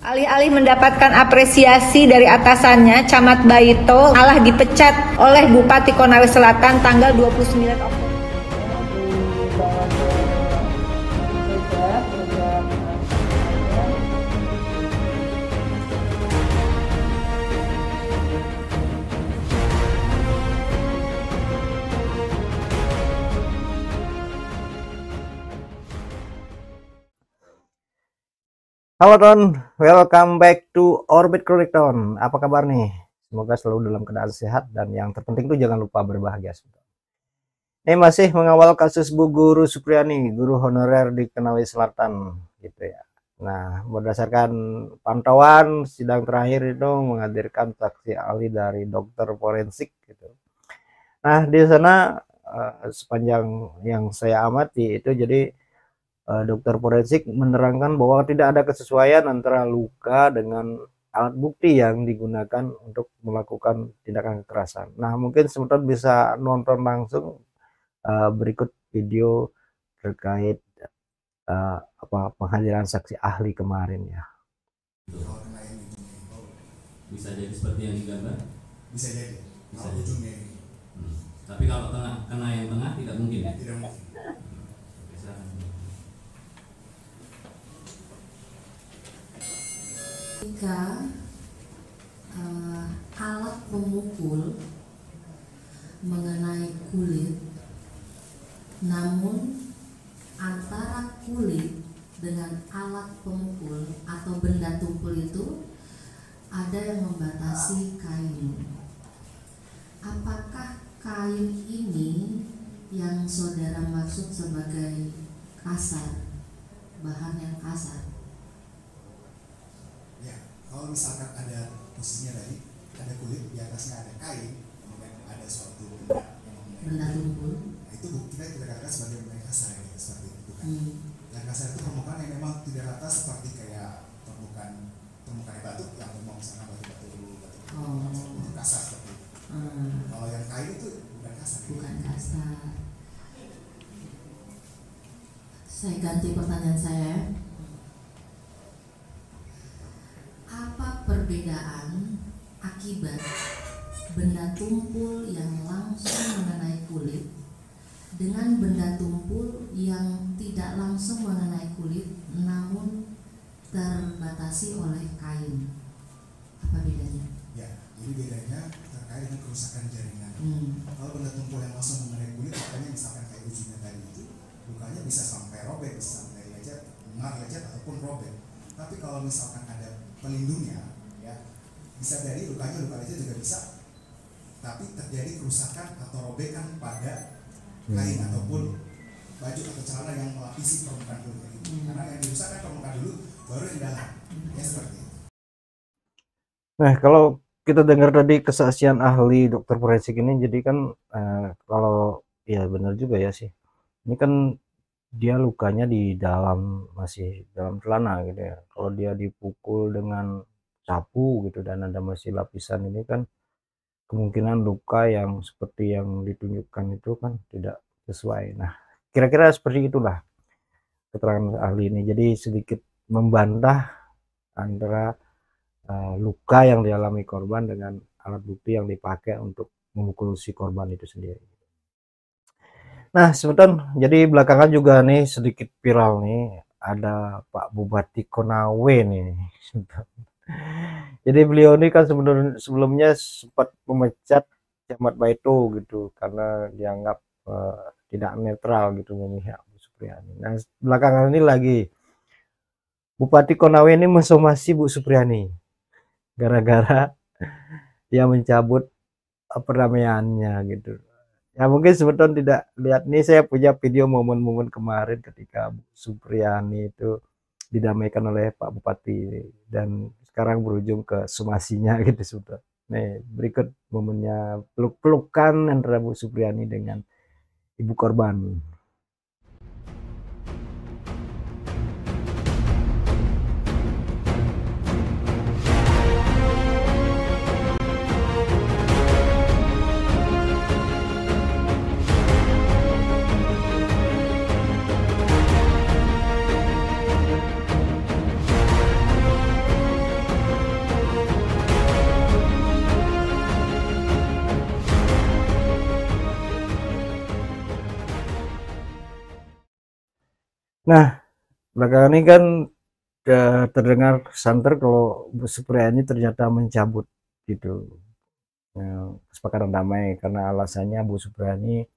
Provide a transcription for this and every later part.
Alih-alih mendapatkan apresiasi dari atasannya, Camat Baito malah dipecat oleh Bupati Konawe Selatan tanggal 29 Oktober. Halo Ton, welcome back to Orbit Chronicle. Apa kabar nih? Semoga selalu dalam keadaan sehat dan yang terpenting tuh jangan lupa berbahagia. Ini masih mengawal kasus Bu Guru Supriyani, guru honorer di Konawe Selatan, gitu ya. Nah, berdasarkan pantauan sidang terakhir itu menghadirkan saksi ahli dari dokter forensik, gitu. Nah, di sana sepanjang yang saya amati itu jadi dokter forensik menerangkan bahwa tidak ada kesesuaian antara luka dengan alat bukti yang digunakan untuk melakukan tindakan kekerasan. Nah, mungkin sebentar bisa nonton langsung berikut video terkait penghadiran saksi ahli kemarin ya. Bisa jadi seperti yang digambar? Bisa jadi. Bisa ujungnya ini. Tapi kalau kena yang tengah tidak mungkin ya? Tidak mungkin. Jika alat pemukul mengenai kulit, namun antara kulit dengan alat pemukul atau benda tumpul itu ada yang membatasi kain. Apakah kain ini yang saudara maksud sebagai kasar, bahan yang kasar? Kalau misalkan ada posisinya tadi, ada kulit, di atasnya ada kain, kemudian ada suatu benda tumpul, nah, itu kita katakan sebagai benda kasar ya, seperti itu bukan. Yang kasar itu permukaan yang memang tidak rata seperti kayak permukaan batu, yang memang misalkan batu itu kasar seperti itu. Kalau yang kain itu bukan kasar. Bukan kasar. Saya ganti pertanyaan saya. Apa perbedaan akibat benda tumpul yang langsung mengenai kulit dengan benda tumpul yang tidak langsung mengenai kulit namun terbatasi oleh kain? Apa bedanya? Ya, jadi bedanya terkait dengan kerusakan jaringan. Kalau benda tumpul yang langsung mengenai kulit, makanya misalkan kayak ujungnya tadi itu, lukanya bisa sampai robek, bisa sampai lecet, ataupun robek. Tapi kalau misalkan ada pelindungnya, ya bisa dari luka lecet juga bisa, tapi terjadi kerusakan atau robekan pada kain ataupun baju atau celana yang melapisi permukaan kulit itu. Karena yang dirusakkan permukaan dulu, baru yang dalam, ya seperti itu. Nah, kalau kita dengar tadi kesaksian ahli dokter forensik ini, jadi kan kalau ya benar juga ya sih, ini kan dia lukanya di dalam, masih dalam celana gitu ya. Kalau dia dipukul dengan sapu gitu dan ada masih lapisan ini kan kemungkinan luka yang seperti yang ditunjukkan itu kan tidak sesuai. Nah, kira-kira seperti itulah keterangan ahli ini. Jadi sedikit membantah antara luka yang dialami korban dengan alat bukti yang dipakai untuk memukul si korban itu sendiri. Nah, sebentar, jadi belakangan juga nih sedikit viral nih, ada Pak Bupati Konawe nih. Jadi beliau ini kan sebelumnya sempat memecat Camat Baito gitu karena dianggap tidak netral gitu memihak Bu Supriyani. Nah, belakangan ini lagi Bupati Konawe ini mensomasi Bu Supriyani gara-gara dia mencabut perdamaiannya gitu. Ya mungkin sebetulnya tidak lihat nih, saya punya video momen-momen kemarin ketika Bu Supriyani itu didamaikan oleh Pak Bupati dan sekarang berujung ke somasinya gitu sebetulnya. Nih berikut momennya peluk-pelukan antara Bu Supriyani dengan ibu korban. Nah, belakangan ini kan terdengar santer kalau Bu Supriyani ternyata mencabut gitu kesepakatan damai karena alasannya Bu Supriyani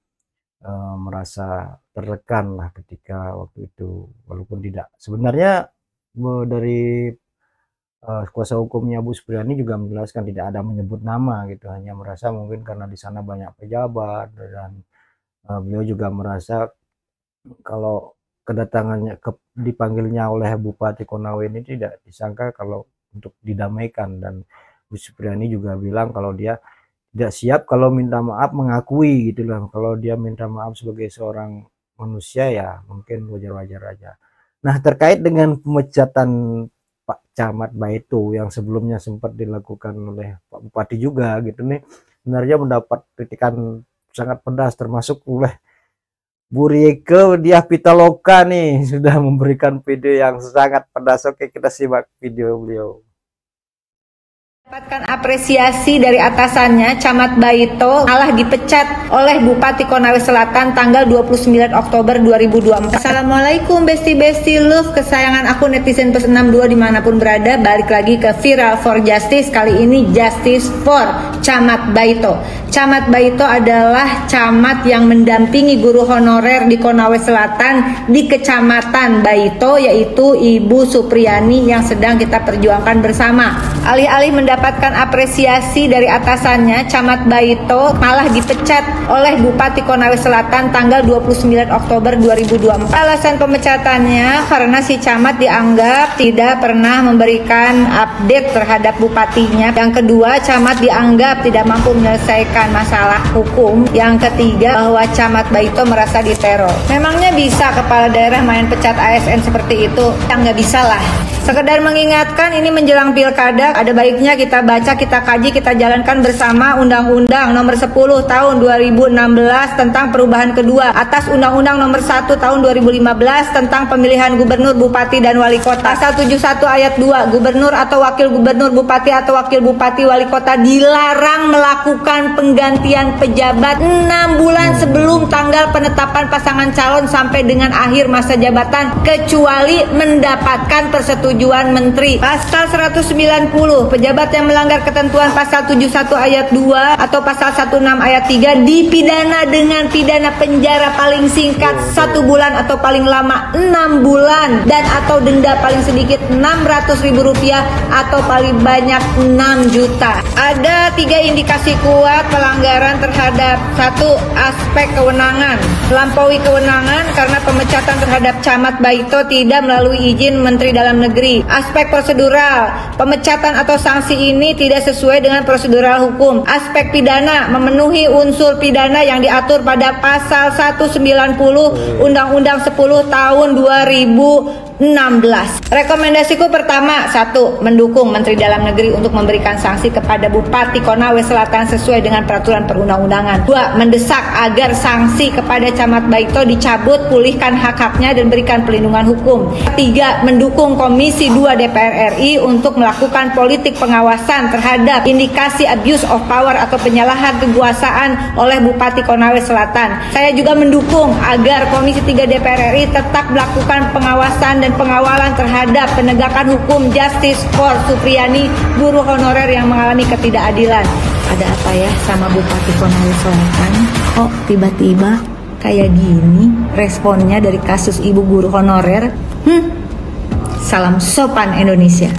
merasa tertekan lah ketika waktu itu, walaupun tidak sebenarnya dari kuasa hukumnya Bu Supriyani juga menjelaskan tidak ada menyebut nama gitu, hanya merasa mungkin karena di sana banyak pejabat dan beliau juga merasa kalau kedatangannya dipanggilnya oleh Bupati Konawe ini tidak disangka kalau untuk didamaikan, dan Bu Supriyani juga bilang kalau dia tidak siap kalau minta maaf, mengakui gitu loh, kalau dia minta maaf sebagai seorang manusia ya mungkin wajar-wajar aja. Nah, terkait dengan pemecatan Pak Camat Baito yang sebelumnya sempat dilakukan oleh Pak Bupati juga gitu nih, sebenarnya mendapat kritikan sangat pedas termasuk oleh Bu Rieke Diah Pitaloka nih, sudah memberikan video yang sangat pedas. Oke, kita simak video beliau. Mendapatkan apresiasi dari atasannya, Camat Baito malah dipecat oleh Bupati Konawe Selatan tanggal 29 Oktober 2024. Assalamualaikum besti-besti love kesayangan aku netizen plus 62 dimanapun berada. Balik lagi ke Viral for Justice, kali ini Justice for Camat Baito. Camat Baito adalah camat yang mendampingi guru honorer di Konawe Selatan di Kecamatan Baito, yaitu Ibu Supriyani yang sedang kita perjuangkan bersama. Alih-alih mendapatkan apresiasi dari atasannya, Camat Baito malah dipecat oleh Bupati Konawe Selatan tanggal 29 Oktober 2024. Alasan pemecatannya karena si camat dianggap tidak pernah memberikan update terhadap bupatinya. Yang kedua, camat dianggap tidak mampu menyelesaikan masalah hukum. Yang ketiga, bahwa Camat Baito merasa diteror. Memangnya bisa kepala daerah main pecat ASN seperti itu? Yang nggak bisa lah. Sekedar mengingatkan, ini menjelang pilkada, ada baiknya kita baca, kita kaji, kita jalankan bersama Undang-Undang Nomor 10 Tahun 2016 tentang perubahan kedua atas Undang-Undang Nomor 1 Tahun 2015 tentang pemilihan gubernur, bupati, dan wali kota. Pasal 71 ayat 2, gubernur atau wakil gubernur, bupati atau wakil bupati, wali kota dilarang melakukan penggantian pejabat 6 bulan sebelum tanggal penetapan pasangan calon sampai dengan akhir masa jabatan kecuali mendapatkan persetujuan menteri. Pasal 190, pejabat yang melanggar ketentuan pasal 71 ayat 2 atau pasal 16 ayat 3 dipidana dengan pidana penjara paling singkat 1 bulan atau paling lama 6 bulan dan atau denda paling sedikit Rp600.000 atau paling banyak 6 juta. Ada 3 indikasi kuat pelanggaran terhadap 1. Aspek kewenangan. Melampaui kewenangan karena pemecatan terhadap Camat Baito tidak melalui izin Menteri Dalam Negeri. Aspek prosedural, pemecatan atau sanksi ini tidak sesuai dengan prosedural hukum. Aspek pidana, memenuhi unsur pidana yang diatur pada pasal 190 Undang-Undang 10 Tahun 2016. Rekomendasiku pertama, 1. Mendukung Menteri Dalam Negeri untuk memberikan sanksi kepada Bupati Konawe Selatan sesuai dengan peraturan perundang-undangan. 2. Mendesak agar sanksi kepada Camat Baito dicabut, pulihkan hak-haknya dan berikan perlindungan hukum. 3. Mendukung Komisi 2 DPR RI untuk melakukan politik pengawasan terhadap indikasi abuse of power atau penyalahan kekuasaan oleh Bupati Konawe Selatan. Saya juga mendukung agar Komisi 3 DPR RI tetap melakukan pengawasan dan pengawalan terhadap penegakan hukum Justice for Supriyani, guru honorer yang mengalami ketidakadilan. Ada apa ya sama Bupati Konawe Selatan? Kok tiba-tiba kayak gini responnya dari kasus ibu guru honorer? Salam sopan Indonesia.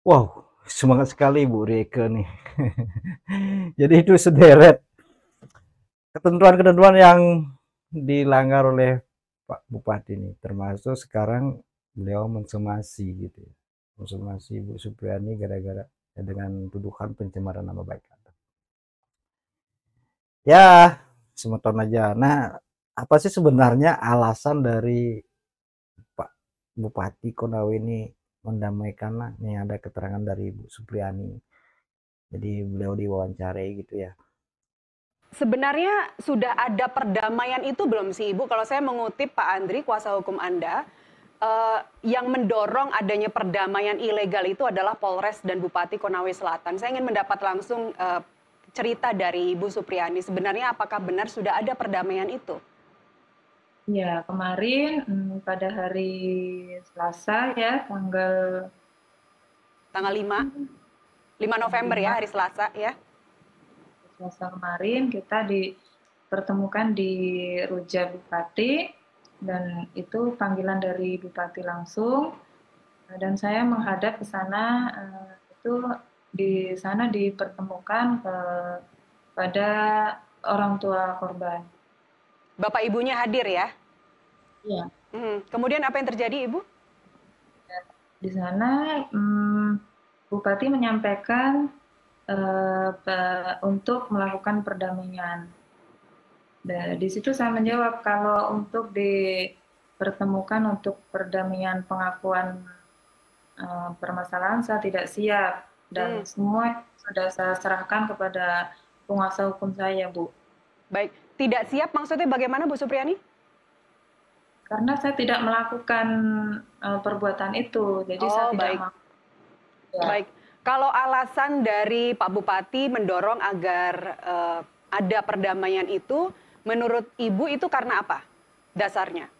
Wow, semangat sekali Bu Rieke nih. Jadi itu sederet ketentuan-ketentuan yang dilanggar oleh Pak Bupati ini, termasuk sekarang beliau mensomasi gitu ya. Mensomasi Bu Supriyani gara-gara dengan tuduhan pencemaran nama baik. Ya, semeton aja. Nah, apa sih sebenarnya alasan dari Pak Bupati Konawe ini mendamaikan lah? Nih ada keterangan dari Bu Supriyani. Jadi beliau diwawancarai gitu ya. Sebenarnya sudah ada perdamaian itu belum sih Ibu? Kalau saya mengutip Pak Andri, kuasa hukum Anda, yang mendorong adanya perdamaian ilegal itu adalah Polres dan Bupati Konawe Selatan. Saya ingin mendapat langsung cerita dari Ibu Supriyani. Sebenarnya apakah benar sudah ada perdamaian itu? Ya, kemarin pada hari Selasa ya, tanggal Tanggal 5 November ya, 5 hari Selasa ya. Selasa kemarin kita dipertemukan di Ruja Bupati, dan itu panggilan dari Bupati langsung, dan saya menghadap ke sana. Itu di sana dipertemukan pada orang tua korban. Bapak ibunya hadir ya. Iya. Kemudian apa yang terjadi, Ibu? Di sana Bupati menyampaikan untuk melakukan perdamaian. Dan di situ saya menjawab kalau untuk dipertemukan untuk perdamaian pengakuan permasalahan saya tidak siap, dan semua sudah saya serahkan kepada penguasa hukum saya, Bu. Baik, tidak siap maksudnya bagaimana, Bu Supriyani? Karena saya tidak melakukan perbuatan itu, jadi saya tidak baik. mau. Ya. Baik, kalau alasan dari Pak Bupati mendorong agar ada perdamaian itu, menurut Ibu itu karena apa dasarnya?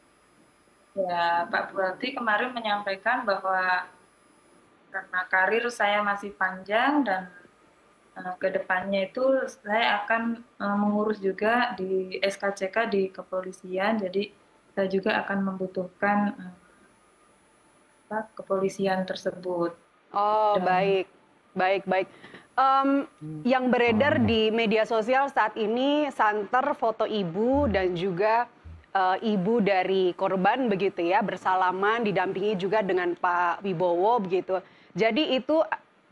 Ya, Pak Bupati kemarin menyampaikan bahwa karena karir saya masih panjang dan ke depannya itu saya akan mengurus juga di SKCK di kepolisian, jadi saya juga akan membutuhkan kepolisian tersebut. Baik, baik, baik. Yang beredar di media sosial saat ini santer foto ibu dan juga ibu dari korban begitu ya, bersalaman didampingi juga dengan Pak Wibowo begitu. Jadi itu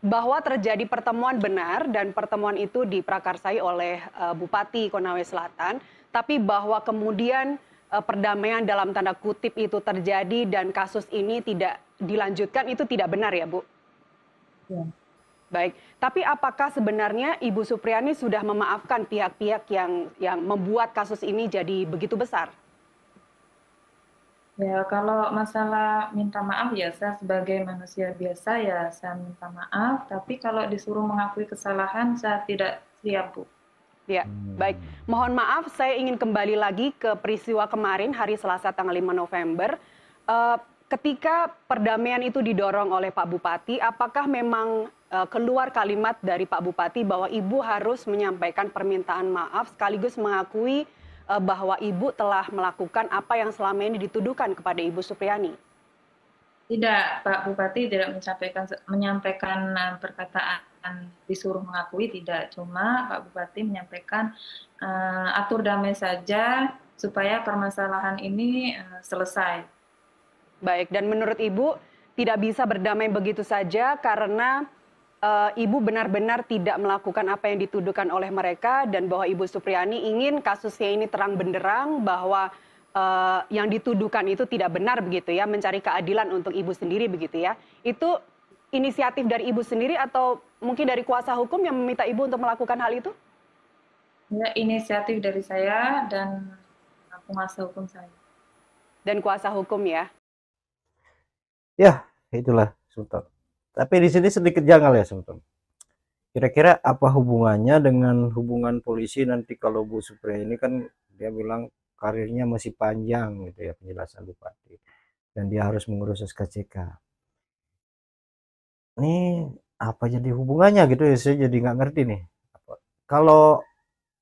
bahwa terjadi pertemuan benar dan pertemuan itu diprakarsai oleh Bupati Konawe Selatan, tapi bahwa kemudian perdamaian dalam tanda kutip itu terjadi dan kasus ini tidak dilanjutkan itu tidak benar ya, Bu? Ya. Baik, tapi apakah sebenarnya Ibu Supriyani sudah memaafkan pihak-pihak yang membuat kasus ini jadi begitu besar? Ya, kalau masalah minta maaf ya saya sebagai manusia biasa ya saya minta maaf, tapi kalau disuruh mengakui kesalahan saya tidak siap, Bu. Ya, baik. Mohon maaf, saya ingin kembali lagi ke peristiwa kemarin hari Selasa tanggal 5 November. Ketika perdamaian itu didorong oleh Pak Bupati, apakah memang keluar kalimat dari Pak Bupati bahwa Ibu harus menyampaikan permintaan maaf sekaligus mengakui bahwa Ibu telah melakukan apa yang selama ini dituduhkan kepada Ibu Supriyani? Tidak, Pak Bupati tidak menyampaikan perkataan disuruh mengakui, tidak. Cuma Pak Bupati menyampaikan atur damai saja supaya permasalahan ini selesai. Baik, dan menurut Ibu tidak bisa berdamai begitu saja karena Ibu benar-benar tidak melakukan apa yang dituduhkan oleh mereka dan bahwa Ibu Supriyani ingin kasusnya ini terang benderang bahwa yang dituduhkan itu tidak benar begitu ya, mencari keadilan untuk Ibu sendiri begitu ya. Itu inisiatif dari Ibu sendiri atau mungkin dari kuasa hukum yang meminta Ibu untuk melakukan hal itu? Ya, inisiatif dari saya dan penguasa hukum saya. Dan kuasa hukum ya? Ya, itulah Sultan. Tapi di sini sedikit janggal ya Sultan. Kira-kira apa hubungannya dengan hubungan polisi nanti kalau Bu Supriya ini kan dia bilang karirnya masih panjang gitu ya penjelasan Bupati. Dan dia harus mengurus SKCK. Ini apa jadi hubungannya gitu ya, saya jadi nggak ngerti nih. Kalau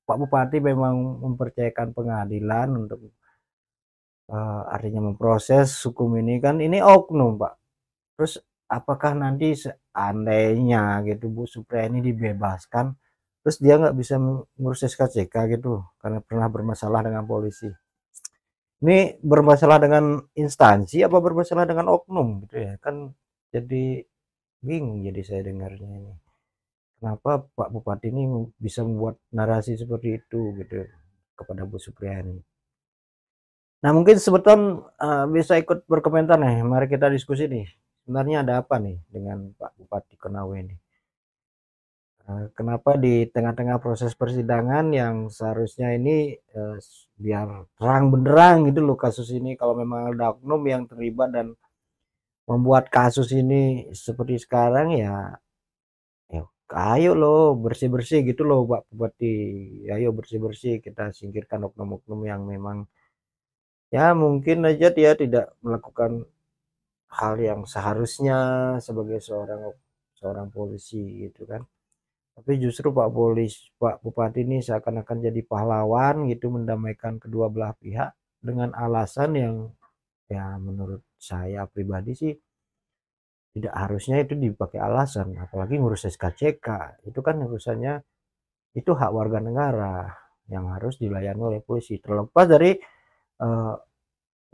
Pak Bupati memang mempercayakan pengadilan untuk artinya memproses hukum ini kan ini oknum Pak. Terus apakah nanti seandainya gitu Bu Supriya ini dibebaskan, terus dia nggak bisa mengurus SKCK gitu karena pernah bermasalah dengan polisi. Ini bermasalah dengan instansi apa bermasalah dengan oknum gitu ya, kan jadi bingung jadi saya dengarnya ini. Kenapa Pak Bupati ini bisa membuat narasi seperti itu gitu kepada Bu Supriyani. Nah mungkin sebetulnya bisa ikut berkomentar nih, mari kita diskusi nih. Sebenarnya ada apa nih dengan Pak Bupati Konawe ini? Kenapa di tengah-tengah proses persidangan yang seharusnya ini biar terang benderang gitu loh kasus ini, kalau memang ada oknum yang terlibat dan membuat kasus ini seperti sekarang ya ayo loh bersih-bersih gitu loh Pak Bupati, ayo bersih-bersih kita singkirkan oknum-oknum yang memang Ya mungkin aja dia tidak melakukan hal yang seharusnya sebagai seorang polisi gitu kan. Tapi justru Pak Bupati ini seakan-akan jadi pahlawan gitu, mendamaikan kedua belah pihak dengan alasan yang ya menurut saya pribadi sih tidak harusnya itu dipakai alasan, apalagi ngurus SKCK. Itu kan urusannya, itu hak warga negara yang harus dilayani oleh polisi. Terlepas dari eh,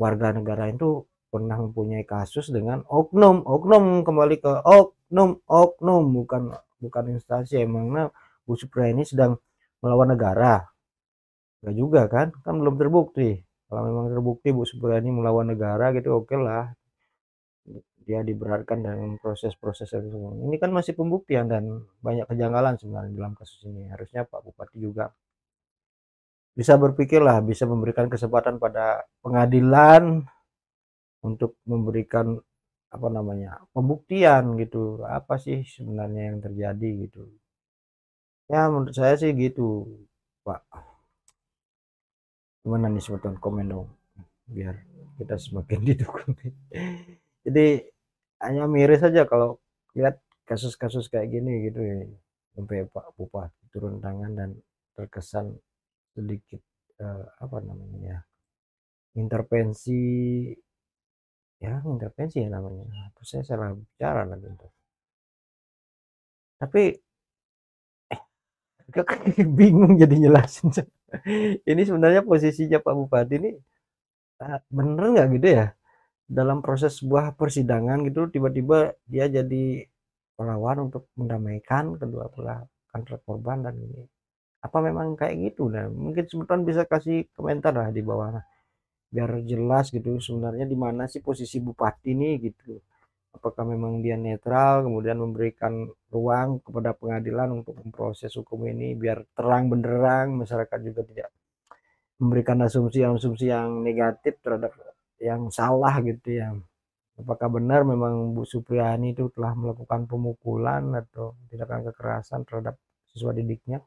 warga negara itu pernah mempunyai kasus dengan oknum, kembali ke oknum, bukan instansi. Emangnya Bu Supriya ini sedang melawan negara? Enggak juga kan belum terbukti. Kalau memang terbukti Bu Supriya ini melawan negara gitu, oke lah, dia diberatkan dengan proses-proses ini kan masih pembuktian dan banyak kejanggalan sebenarnya dalam kasus ini. Harusnya Pak Bupati juga bisa berpikirlah, bisa memberikan kesempatan pada pengadilan untuk memberikan apa namanya pembuktian gitu, apa sih sebenarnya yang terjadi gitu. Ya menurut saya sih gitu Pak. Gimana nih sebetulnya, komen dong biar kita semakin didukung. Jadi hanya miris saja kalau lihat kasus-kasus kayak gini gitu ya, sampai Pak Bupati turun tangan dan terkesan sedikit apa namanya ya, intervensi intervensi ya namanya. Terus saya salah bicara lagi itu. Tapi bingung jadi jelasin. Ini sebenarnya posisinya Pak Bupati ini bener nggak gitu ya? Dalam proses sebuah persidangan gitu tiba-tiba dia jadi pahlawan untuk mendamaikan kedua belah antara korban dan ini. Apa memang kayak gitu? Nah, mungkin sebetulnya bisa kasih komentar lah di bawah biar jelas gitu sebenarnya di mana sih posisi bupati nih gitu. Apakah memang dia netral kemudian memberikan ruang kepada pengadilan untuk memproses hukum ini biar terang benderang, masyarakat juga tidak memberikan asumsi-asumsi yang negatif terhadap yang salah gitu ya. Apakah benar memang Bu Supriyani itu telah melakukan pemukulan atau tindakan kekerasan terhadap siswa didiknya?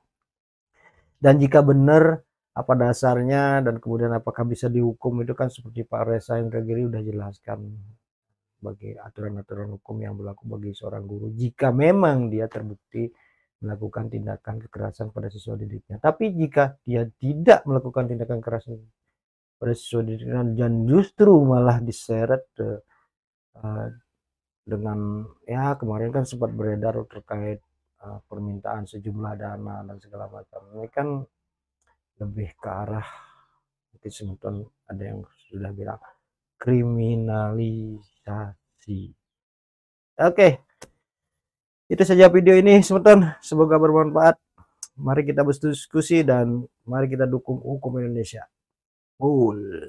Dan jika benar, apa dasarnya dan kemudian apakah bisa dihukum? Itu kan seperti Pak Reza Indragiri udah jelaskan bagi aturan-aturan hukum yang berlaku bagi seorang guru jika memang dia terbukti melakukan tindakan kekerasan pada siswa didiknya. Tapi jika dia tidak melakukan tindakan kekerasan pada siswa didiknya dan justru malah diseret dengan ya kemarin kan sempat beredar terkait permintaan sejumlah dana dan segala macam. Ini kan lebih ke arah mungkin sebetulnya ada yang sudah bilang kriminalisasi. Oke, itu saja video ini sebetulnya, semoga bermanfaat. Mari kita berdiskusi dan mari kita dukung hukum Indonesia. Cool.